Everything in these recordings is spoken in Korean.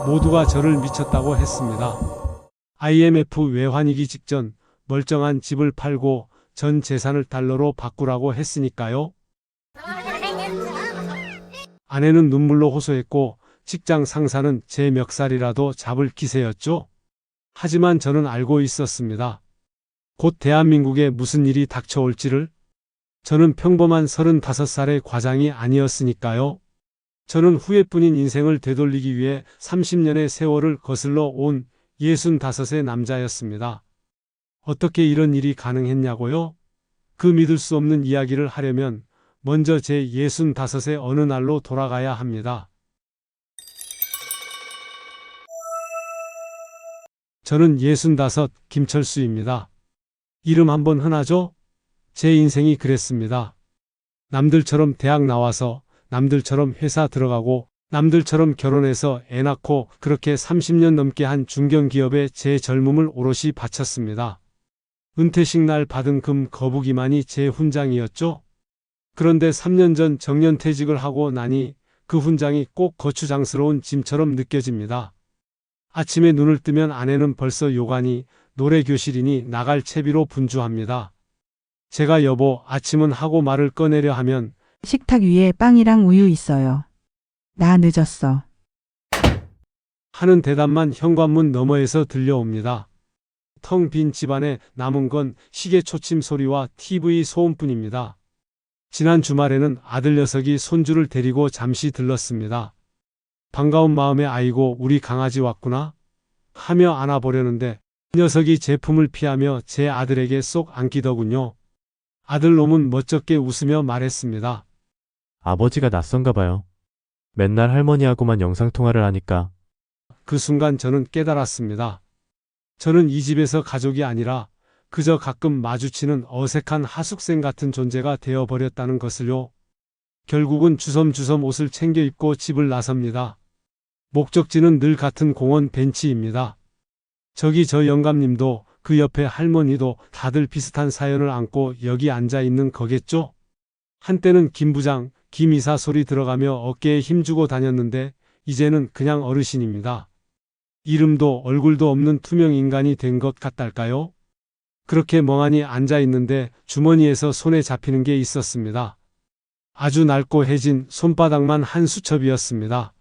모두가 저를 미쳤다고 했습니다. IMF 외환위기 직전 멀쩡한 집을 팔고 전 재산을 달러로 바꾸라고 했으니까요. 아내는 눈물로 호소했고 직장 상사는 제 멱살이라도 잡을 기세였죠. 하지만 저는 알고 있었습니다. 곧 대한민국에 무슨 일이 닥쳐올지를. 저는 평범한 35살의 과장이 아니었으니까요. 저는 후회뿐인 인생을 되돌리기 위해 30년의 세월을 거슬러 온 65의 남자였습니다. 어떻게 이런 일이 가능했냐고요? 그 믿을 수 없는 이야기를 하려면 먼저 제 65의 어느 날로 돌아가야 합니다. 저는 65 김철수입니다. 이름 한번 흔하죠? 제 인생이 그랬습니다. 남들처럼 대학 나와서 남들처럼 회사 들어가고 남들처럼 결혼해서 애 낳고 그렇게 30년 넘게 한 중견기업에 제 젊음을 오롯이 바쳤습니다. 은퇴식 날 받은 금 거북이만이 제 훈장이었죠. 그런데 3년 전 정년퇴직을 하고 나니 그 훈장이 꼭 거추장스러운 짐처럼 느껴집니다. 아침에 눈을 뜨면 아내는 벌써 요가니 노래교실이니 나갈 채비로 분주합니다. 제가 여보 아침은 하고 말을 꺼내려 하면 식탁 위에 빵이랑 우유 있어요. 나 늦었어. 하는 대답만 현관문 너머에서 들려옵니다. 텅 빈 집안에 남은 건 시계 초침 소리와 TV 소음뿐입니다. 지난 주말에는 아들 녀석이 손주를 데리고 잠시 들렀습니다. 반가운 마음에 아이고 우리 강아지 왔구나 하며 안아보려는데 녀석이 제품을 피하며 제 아들에게 쏙 안기더군요. 아들 놈은 멋쩍게 웃으며 말했습니다. 아버지가 낯선가 봐요. 맨날 할머니하고만 영상통화를 하니까. 그 순간 저는 깨달았습니다. 저는 이 집에서 가족이 아니라 그저 가끔 마주치는 어색한 하숙생 같은 존재가 되어버렸다는 것을요. 결국은 주섬주섬 옷을 챙겨 입고 집을 나섭니다. 목적지는 늘 같은 공원 벤치입니다. 저기 저 영감님도 그 옆에 할머니도 다들 비슷한 사연을 안고 여기 앉아 있는 거겠죠? 한때는 김 부장, 김 이사 소리 들어가며 어깨에 힘주고 다녔는데 이제는 그냥 어르신입니다. 이름도 얼굴도 없는 투명 인간이 된 것 같달까요? 그렇게 멍하니 앉아 있는데 주머니에서 손에 잡히는 게 있었습니다. 아주 낡고 해진 손바닥만 한 수첩이었습니다.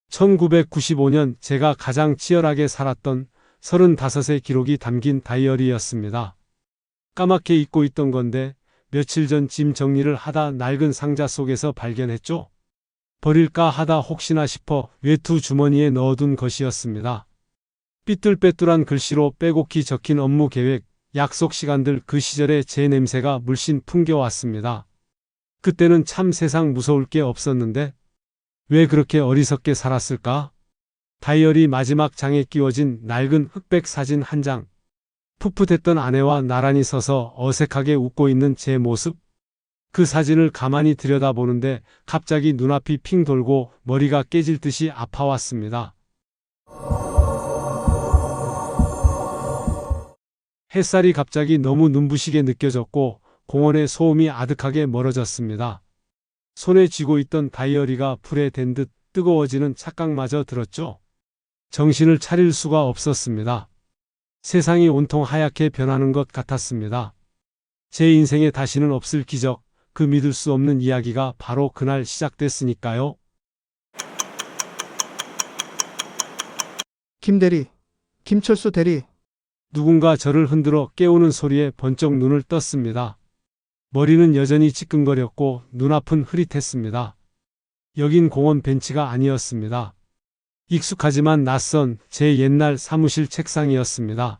1995년 제가 가장 치열하게 살았던 35의 기록이 담긴 다이어리였습니다. 까맣게 잊고 있던 건데 며칠 전 짐 정리를 하다 낡은 상자 속에서 발견했죠. 버릴까 하다 혹시나 싶어 외투 주머니에 넣어둔 것이었습니다. 삐뚤빼뚤한 글씨로 빼곡히 적힌 업무 계획, 약속 시간들 그 시절에 제 냄새가 물씬 풍겨왔습니다. 그때는 참 세상 무서울 게 없었는데 왜 그렇게 어리석게 살았을까? 다이어리 마지막 장에 끼워진 낡은 흑백 사진 한 장. 풋풋했던 아내와 나란히 서서 어색하게 웃고 있는 제 모습. 그 사진을 가만히 들여다보는데 갑자기 눈앞이 핑 돌고 머리가 깨질 듯이 아파왔습니다. 햇살이 갑자기 너무 눈부시게 느껴졌고 공원의 소음이 아득하게 멀어졌습니다. 손에 쥐고 있던 다이어리가 불에 댄 듯 뜨거워지는 착각마저 들었죠. 정신을 차릴 수가 없었습니다. 세상이 온통 하얗게 변하는 것 같았습니다. 제 인생에 다시는 없을 기적, 그 믿을 수 없는 이야기가 바로 그날 시작됐으니까요. 김 대리, 김철수 대리. 누군가 저를 흔들어 깨우는 소리에 번쩍 눈을 떴습니다. 머리는 여전히 찌끈거렸고 눈앞은 흐릿했습니다. 여긴 공원 벤치가 아니었습니다. 익숙하지만 낯선 제 옛날 사무실 책상이었습니다.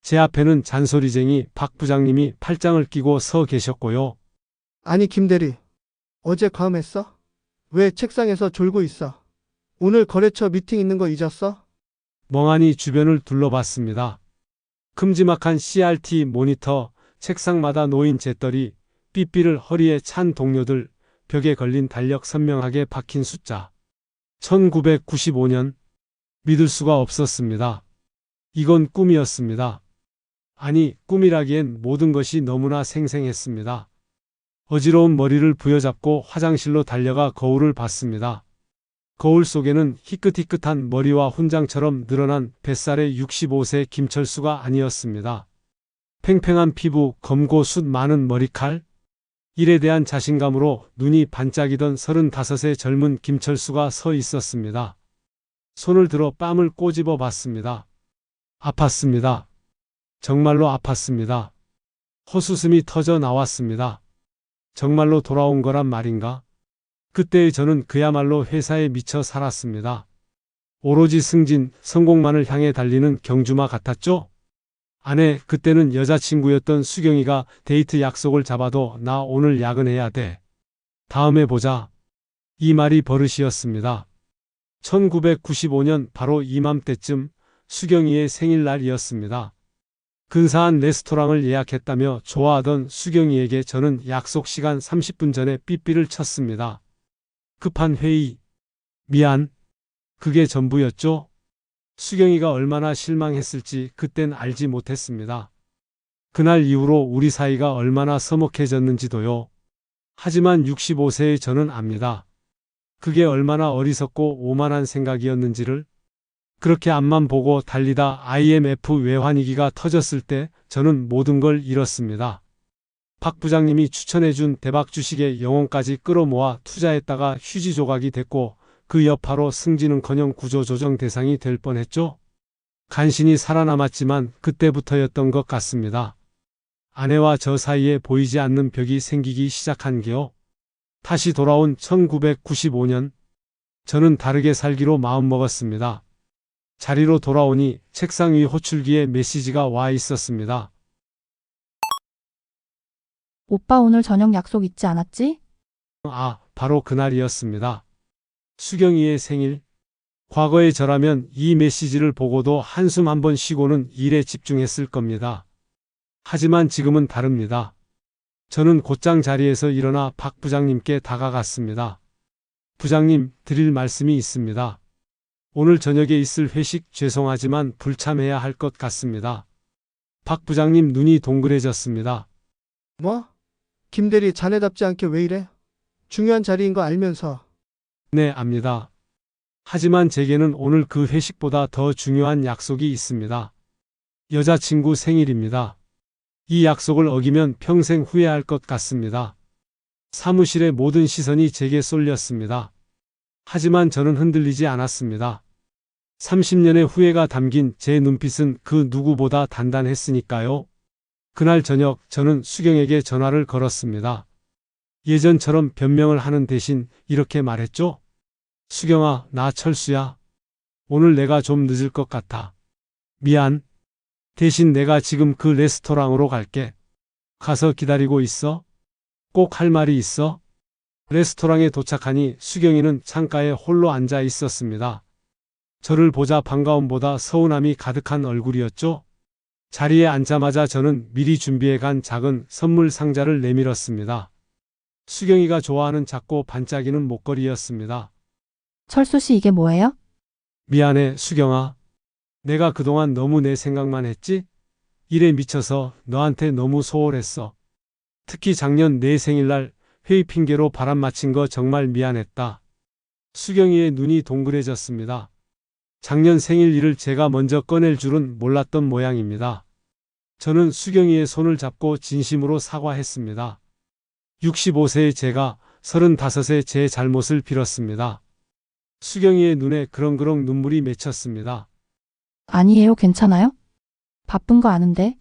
제 앞에는 잔소리쟁이 박 부장님이 팔짱을 끼고 서 계셨고요. 아니 김 대리, 어제 과음했어? 왜 책상에서 졸고 있어? 오늘 거래처 미팅 있는 거 잊었어? 멍하니 주변을 둘러봤습니다. 큼지막한 CRT 모니터, 책상마다 놓인 재떨이, 삐삐를 허리에 찬 동료들, 벽에 걸린 달력 선명하게 박힌 숫자. 1995년. 믿을 수가 없었습니다. 이건 꿈이었습니다. 아니, 꿈이라기엔 모든 것이 너무나 생생했습니다. 어지러운 머리를 부여잡고 화장실로 달려가 거울을 봤습니다. 거울 속에는 희끗희끗한 머리와 훈장처럼 늘어난 뱃살의 65세 김철수가 아니었습니다. 팽팽한 피부, 검고 숱 많은 머리칼, 일에 대한 자신감으로 눈이 반짝이던 35의 젊은 김철수가 서 있었습니다. 손을 들어 뺨을 꼬집어 봤습니다. 아팠습니다. 정말로 아팠습니다. 헛웃음이 터져 나왔습니다. 정말로 돌아온 거란 말인가? 그때의 저는 그야말로 회사에 미쳐 살았습니다. 오로지 승진, 성공만을 향해 달리는 경주마 같았죠? 아내, 그때는 여자친구였던 수경이가 데이트 약속을 잡아도 나 오늘 야근해야 돼. 다음에 보자. 이 말이 버릇이었습니다. 1995년 바로 이맘때쯤 수경이의 생일날이었습니다. 근사한 레스토랑을 예약했다며 좋아하던 수경이에게 저는 약속 시간 30분 전에 삐삐를 쳤습니다. 급한 회의. 미안. 그게 전부였죠? 수경이가 얼마나 실망했을지 그땐 알지 못했습니다. 그날 이후로 우리 사이가 얼마나 서먹해졌는지도요. 하지만 65세의 저는 압니다. 그게 얼마나 어리석고 오만한 생각이었는지를. 그렇게 앞만 보고 달리다 IMF 외환위기가 터졌을 때 저는 모든 걸 잃었습니다. 박 부장님이 추천해준 대박 주식의 영혼까지 끌어모아 투자했다가 휴지 조각이 됐고 그 여파로 승진은커녕 구조조정 대상이 될 뻔했죠. 간신히 살아남았지만 그때부터였던 것 같습니다. 아내와 저 사이에 보이지 않는 벽이 생기기 시작한 게요. 다시 돌아온 1995년, 저는 다르게 살기로 마음먹었습니다. 자리로 돌아오니 책상 위 호출기에 메시지가 와 있었습니다. 오빠 오늘 저녁 약속 있지 않았지? 아, 바로 그날이었습니다. 수경이의 생일. 과거의 저라면 이 메시지를 보고도 한숨 한번 쉬고는 일에 집중했을 겁니다. 하지만 지금은 다릅니다. 저는 곧장 자리에서 일어나 박 부장님께 다가갔습니다. 부장님, 드릴 말씀이 있습니다. 오늘 저녁에 있을 회식 죄송하지만 불참해야 할 것 같습니다. 박 부장님 눈이 동그래졌습니다. 뭐? 김대리 자네답지 않게 왜 이래? 중요한 자리인 거 알면서. 네, 압니다. 하지만 제게는 오늘 그 회식보다 더 중요한 약속이 있습니다. 여자친구 생일입니다. 이 약속을 어기면 평생 후회할 것 같습니다. 사무실의 모든 시선이 제게 쏠렸습니다. 하지만 저는 흔들리지 않았습니다. 30년의 후회가 담긴 제 눈빛은 그 누구보다 단단했으니까요. 그날 저녁 저는 수경에게 전화를 걸었습니다. 예전처럼 변명을 하는 대신 이렇게 말했죠. 수경아, 나 철수야. 오늘 내가 좀 늦을 것 같아. 미안. 대신 내가 지금 그 레스토랑으로 갈게. 가서 기다리고 있어. 꼭 할 말이 있어. 레스토랑에 도착하니 수경이는 창가에 홀로 앉아 있었습니다. 저를 보자 반가움보다 서운함이 가득한 얼굴이었죠. 자리에 앉자마자 저는 미리 준비해 간 작은 선물 상자를 내밀었습니다. 수경이가 좋아하는 작고 반짝이는 목걸이였습니다. 철수 씨 이게 뭐예요? 미안해, 수경아. 내가 그동안 너무 내 생각만 했지? 일에 미쳐서 너한테 너무 소홀했어. 특히 작년 내 생일날 회의 핑계로 바람 맞힌 거 정말 미안했다. 수경이의 눈이 동그래졌습니다. 작년 생일 일을 제가 먼저 꺼낼 줄은 몰랐던 모양입니다. 저는 수경이의 손을 잡고 진심으로 사과했습니다. 65세의 제가 35세 제 잘못을 빌었습니다. 수경이의 눈에 그렁그렁 눈물이 맺혔습니다. 아니에요, 괜찮아요? 바쁜 거 아는데.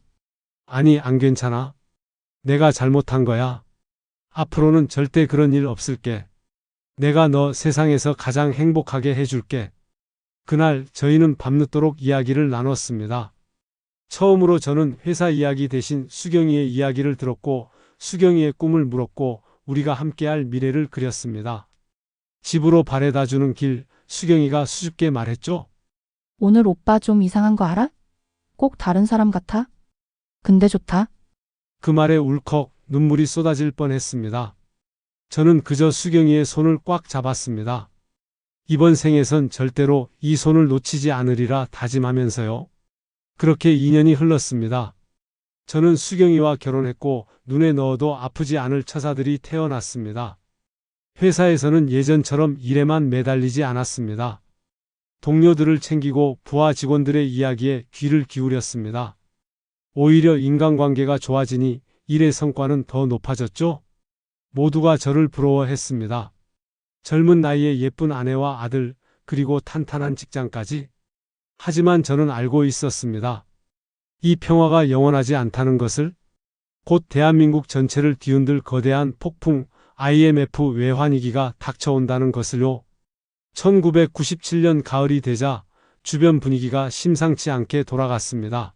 아니, 안 괜찮아. 내가 잘못한 거야. 앞으로는 절대 그런 일 없을게. 내가 너 세상에서 가장 행복하게 해줄게. 그날 저희는 밤늦도록 이야기를 나눴습니다. 처음으로 저는 회사 이야기 대신 수경이의 이야기를 들었고 수경이의 꿈을 물었고 우리가 함께할 미래를 그렸습니다. 집으로 바래다 주는 길, 수경이가 수줍게 말했죠. 오늘 오빠 좀 이상한 거 알아? 꼭 다른 사람 같아? 근데 좋다. 그 말에 울컥 눈물이 쏟아질 뻔했습니다. 저는 그저 수경이의 손을 꽉 잡았습니다. 이번 생에선 절대로 이 손을 놓치지 않으리라 다짐하면서요. 그렇게 2년이 흘렀습니다. 저는 수경이와 결혼했고 눈에 넣어도 아프지 않을 처자들이 태어났습니다. 회사에서는 예전처럼 일에만 매달리지 않았습니다. 동료들을 챙기고 부하 직원들의 이야기에 귀를 기울였습니다. 오히려 인간관계가 좋아지니 일의 성과는 더 높아졌죠? 모두가 저를 부러워했습니다. 젊은 나이에 예쁜 아내와 아들, 그리고 탄탄한 직장까지. 하지만 저는 알고 있었습니다. 이 평화가 영원하지 않다는 것을. 곧 대한민국 전체를 뒤흔들 거대한 폭풍 IMF 외환위기가 닥쳐온다는 것을요. 1997년 가을이 되자 주변 분위기가 심상치 않게 돌아갔습니다.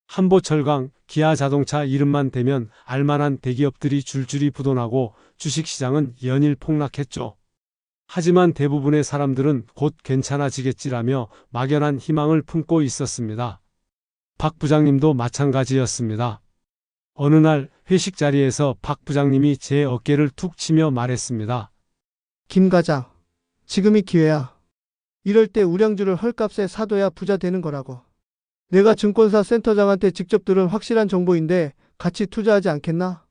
한보철강, 기아자동차 이름만 대면 알만한 대기업들이 줄줄이 부도나고 주식시장은 연일 폭락했죠. 하지만 대부분의 사람들은 곧 괜찮아지겠지라며 막연한 희망을 품고 있었습니다. 박 부장님도 마찬가지였습니다. 어느 날 회식 자리에서 박 부장님이 제 어깨를 툭 치며 말했습니다. 김 과장, 지금이 기회야. 이럴 때 우량주를 헐값에 사둬야 부자 되는 거라고. 내가 증권사 센터장한테 직접 들은 확실한 정보인데 같이 투자하지 않겠나?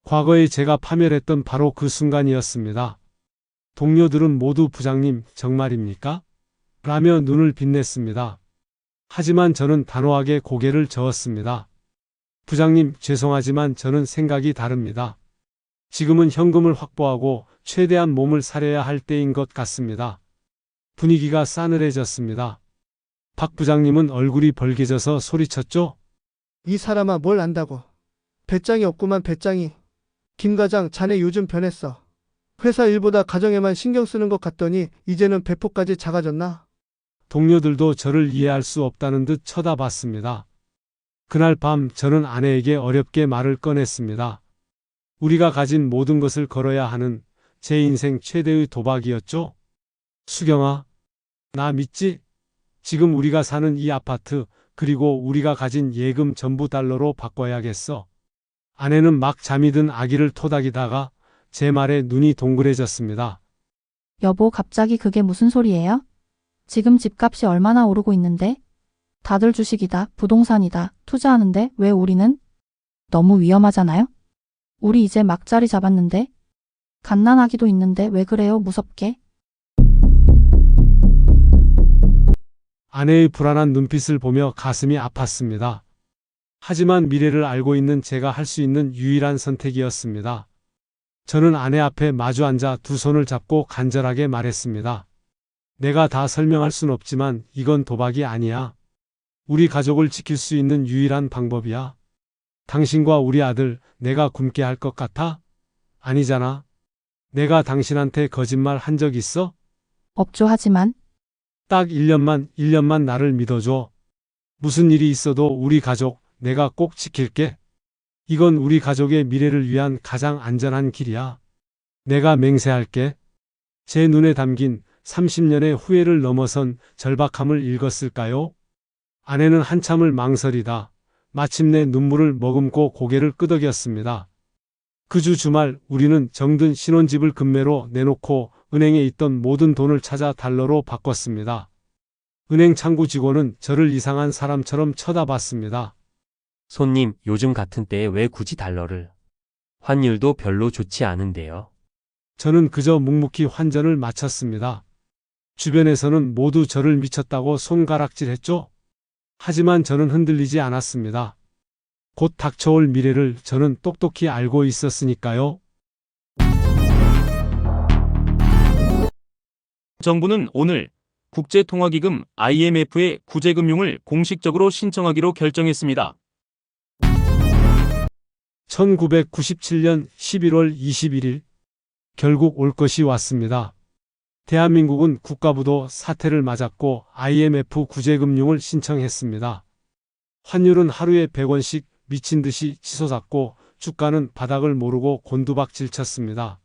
과거에 제가 파멸했던 바로 그 순간이었습니다. 동료들은 모두 부장님 정말입니까? 라며 눈을 빛냈습니다. 하지만 저는 단호하게 고개를 저었습니다. 부장님 죄송하지만 저는 생각이 다릅니다. 지금은 현금을 확보하고 최대한 몸을 사려야 할 때인 것 같습니다. 분위기가 싸늘해졌습니다. 박 부장님은 얼굴이 벌개져서 소리쳤죠? 이 사람아 뭘 안다고. 배짱이 없구만 배짱이. 김 과장 자네 요즘 변했어. 회사 일보다 가정에만 신경 쓰는 것 같더니 이제는 배포까지 작아졌나? 동료들도 저를 이해할 수 없다는 듯 쳐다봤습니다. 그날 밤 저는 아내에게 어렵게 말을 꺼냈습니다. 우리가 가진 모든 것을 걸어야 하는 제 인생 최대의 도박이었죠. 수경아, 나 믿지? 지금 우리가 사는 이 아파트, 그리고 우리가 가진 예금 전부 달러로 바꿔야겠어. 아내는 막 잠이 든 아기를 토닥이다가 제 말에 눈이 동그래졌습니다. 여보, 갑자기 그게 무슨 소리예요? 지금 집값이 얼마나 오르고 있는데? 다들 주식이다, 부동산이다, 투자하는데 왜 우리는? 너무 위험하잖아요? 우리 이제 막 자리 잡았는데? 갓난아기도 있는데 왜 그래요, 무섭게? 아내의 불안한 눈빛을 보며 가슴이 아팠습니다. 하지만 미래를 알고 있는 제가 할 수 있는 유일한 선택이었습니다. 저는 아내 앞에 마주 앉아 두 손을 잡고 간절하게 말했습니다. 내가 다 설명할 순 없지만 이건 도박이 아니야. 우리 가족을 지킬 수 있는 유일한 방법이야. 당신과 우리 아들 내가 굶게 할 것 같아? 아니잖아. 내가 당신한테 거짓말 한 적 있어? 없죠. 하지만 딱 1년만 나를 믿어줘. 무슨 일이 있어도 우리 가족 내가 꼭 지킬게. 이건 우리 가족의 미래를 위한 가장 안전한 길이야. 내가 맹세할게. 제 눈에 담긴 30년의 후회를 넘어선 절박함을 읽었을까요? 아내는 한참을 망설이다 마침내 눈물을 머금고 고개를 끄덕였습니다. 그 주 주말 우리는 정든 신혼집을 금매로 내놓고 은행에 있던 모든 돈을 찾아 달러로 바꿨습니다. 은행 창구 직원은 저를 이상한 사람처럼 쳐다봤습니다. 손님, 요즘 같은 때에 왜 굳이 달러를? 환율도 별로 좋지 않은데요. 저는 그저 묵묵히 환전을 마쳤습니다. 주변에서는 모두 저를 미쳤다고 손가락질했죠. 하지만 저는 흔들리지 않았습니다. 곧 닥쳐올 미래를 저는 똑똑히 알고 있었으니까요. 정부는 오늘 국제통화기금 IMF의 구제금융을 공식적으로 신청하기로 결정했습니다. 1997년 11월 21일 결국 올 것이 왔습니다. 대한민국은 국가부도 사태를 맞았고 IMF 구제금융을 신청했습니다. 환율은 하루에 100원씩 미친 듯이 치솟았고 주가는 바닥을 모르고 곤두박질 쳤습니다.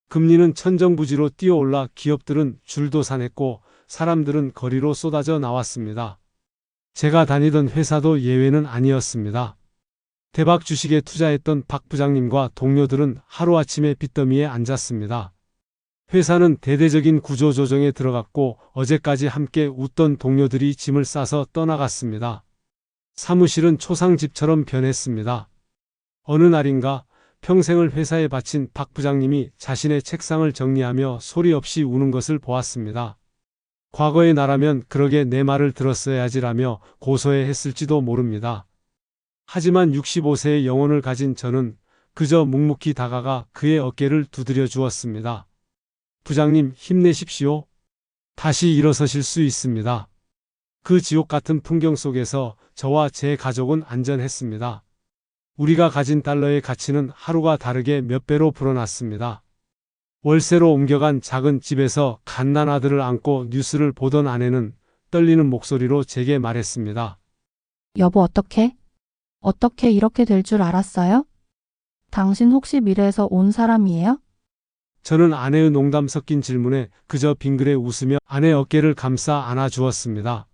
금리는 천정부지로 뛰어올라 기업들은 줄도산했고 사람들은 거리로 쏟아져 나왔습니다. 제가 다니던 회사도 예외는 아니었습니다. 대박 주식에 투자했던 박 부장님과 동료들은 하루아침에 빚더미에 앉았습니다. 회사는 대대적인 구조조정에 들어갔고 어제까지 함께 웃던 동료들이 짐을 싸서 떠나갔습니다. 사무실은 초상집처럼 변했습니다. 어느 날인가 평생을 회사에 바친 박 부장님이 자신의 책상을 정리하며 소리 없이 우는 것을 보았습니다. 과거의 나라면 그러게 내 말을 들었어야지라며 고소해 했을지도 모릅니다. 하지만 65세의 영혼을 가진 저는 그저 묵묵히 다가가 그의 어깨를 두드려 주었습니다. 부장님, 힘내십시오. 다시 일어서실 수 있습니다. 그 지옥 같은 풍경 속에서 저와 제 가족은 안전했습니다. 우리가 가진 달러의 가치는 하루가 다르게 몇 배로 불어났습니다. 월세로 옮겨간 작은 집에서 갓난 아들을 안고 뉴스를 보던 아내는 떨리는 목소리로 제게 말했습니다. 여보, 어떻게 이렇게 될 줄 알았어요? 당신 혹시 미래에서 온 사람이에요? 저는 아내의 농담 섞인 질문에 그저 빙그레 웃으며 아내 어깨를 감싸 안아 주었습니다.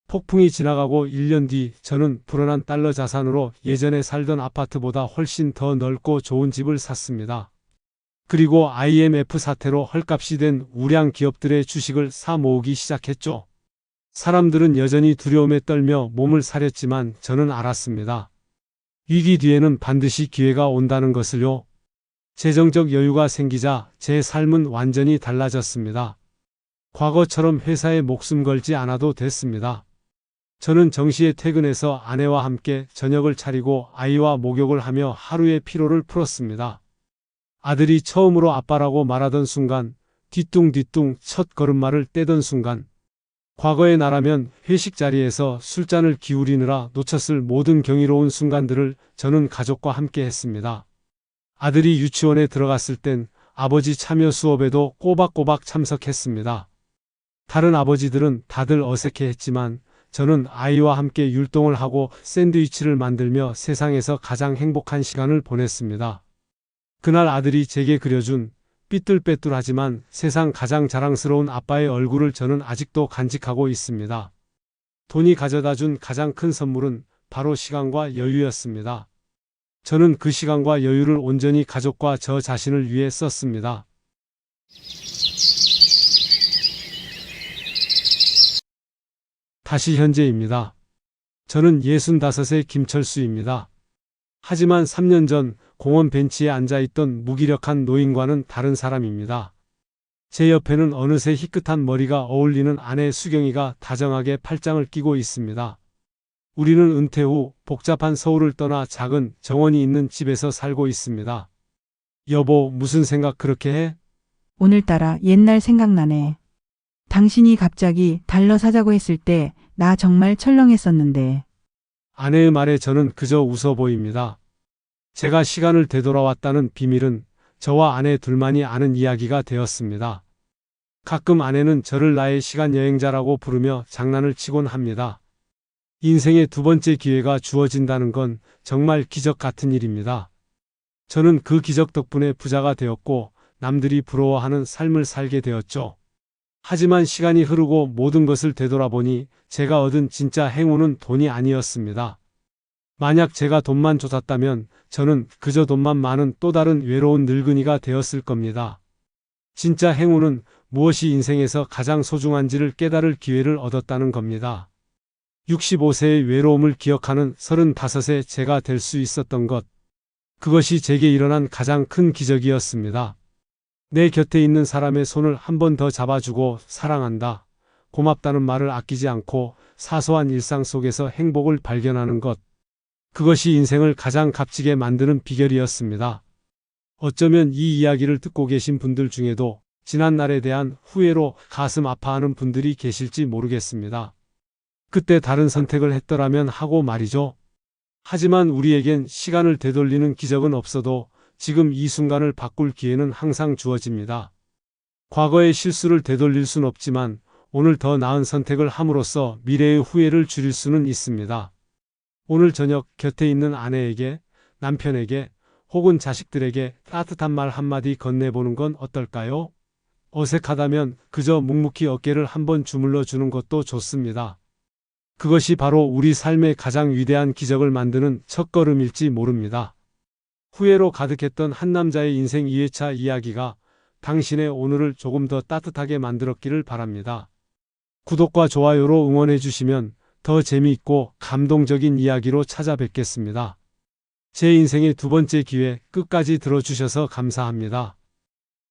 폭풍이 지나가고 1년 뒤 저는 불어난 달러 자산으로 예전에 살던 아파트보다 훨씬 더 넓고 좋은 집을 샀습니다. 그리고 IMF 사태로 헐값이 된 우량 기업들의 주식을 사 모으기 시작했죠. 사람들은 여전히 두려움에 떨며 몸을 사렸지만 저는 알았습니다. 위기 뒤에는 반드시 기회가 온다는 것을요. 재정적 여유가 생기자 제 삶은 완전히 달라졌습니다. 과거처럼 회사에 목숨 걸지 않아도 됐습니다. 저는 정시에 퇴근해서 아내와 함께 저녁을 차리고 아이와 목욕을 하며 하루의 피로를 풀었습니다. 아들이 처음으로 아빠라고 말하던 순간, 뒤뚱뒤뚱 첫 걸음마를 떼던 순간, 과거의 나라면 회식 자리에서 술잔을 기울이느라 놓쳤을 모든 경이로운 순간들을 저는 가족과 함께 했습니다. 아들이 유치원에 들어갔을 땐 아버지 참여 수업에도 꼬박꼬박 참석했습니다. 다른 아버지들은 다들 어색해했지만 저는 아이와 함께 율동을 하고 샌드위치를 만들며 세상에서 가장 행복한 시간을 보냈습니다. 그날 아들이 제게 그려준 삐뚤빼뚤하지만 세상 가장 자랑스러운 아빠의 얼굴을 저는 아직도 간직하고 있습니다. 돈이 가져다 준 가장 큰 선물은 바로 시간과 여유였습니다. 저는 그 시간과 여유를 온전히 가족과 저 자신을 위해 썼습니다. 다시 현재입니다. 저는 65세 김철수입니다. 하지만 3년 전 공원 벤치에 앉아있던 무기력한 노인과는 다른 사람입니다. 제 옆에는 어느새 희끗한 머리가 어울리는 아내 수경이가 다정하게 팔짱을 끼고 있습니다. 우리는 은퇴 후 복잡한 서울을 떠나 작은 정원이 있는 집에서 살고 있습니다. 여보, 무슨 생각 그렇게 해? 오늘따라 옛날 생각나네. 당신이 갑자기 달러 사자고 했을 때 나 정말 철렁했었는데. 아내의 말에 저는 그저 웃어 보입니다. 제가 시간을 되돌아왔다는 비밀은 저와 아내 둘만이 아는 이야기가 되었습니다. 가끔 아내는 저를 나의 시간 여행자라고 부르며 장난을 치곤 합니다. 인생의 두 번째 기회가 주어진다는 건 정말 기적 같은 일입니다. 저는 그 기적 덕분에 부자가 되었고 남들이 부러워하는 삶을 살게 되었죠. 하지만 시간이 흐르고 모든 것을 되돌아보니 제가 얻은 진짜 행운은 돈이 아니었습니다. 만약 제가 돈만 쫓았다면 저는 그저 돈만 많은 또 다른 외로운 늙은이가 되었을 겁니다. 진짜 행운은 무엇이 인생에서 가장 소중한지를 깨달을 기회를 얻었다는 겁니다. 65세의 외로움을 기억하는 35세 제가 될 수 있었던 것. 그것이 제게 일어난 가장 큰 기적이었습니다. 내 곁에 있는 사람의 손을 한 번 더 잡아주고 사랑한다, 고맙다는 말을 아끼지 않고 사소한 일상 속에서 행복을 발견하는 것. 그것이 인생을 가장 값지게 만드는 비결이었습니다. 어쩌면 이 이야기를 듣고 계신 분들 중에도 지난 날에 대한 후회로 가슴 아파하는 분들이 계실지 모르겠습니다. 그때 다른 선택을 했더라면 하고 말이죠. 하지만 우리에겐 시간을 되돌리는 기적은 없어도 지금 이 순간을 바꿀 기회는 항상 주어집니다. 과거의 실수를 되돌릴 순 없지만 오늘 더 나은 선택을 함으로써 미래의 후회를 줄일 수는 있습니다. 오늘 저녁 곁에 있는 아내에게, 남편에게 혹은 자식들에게 따뜻한 말 한마디 건네보는 건 어떨까요? 어색하다면 그저 묵묵히 어깨를 한번 주물러 주는 것도 좋습니다. 그것이 바로 우리 삶의 가장 위대한 기적을 만드는 첫걸음일지 모릅니다. 후회로 가득했던 한 남자의 인생 2회차 이야기가 당신의 오늘을 조금 더 따뜻하게 만들었기를 바랍니다. 구독과 좋아요로 응원해 주시면 더 재미있고 감동적인 이야기로 찾아뵙겠습니다. 제 인생의 두 번째 기회 끝까지 들어주셔서 감사합니다.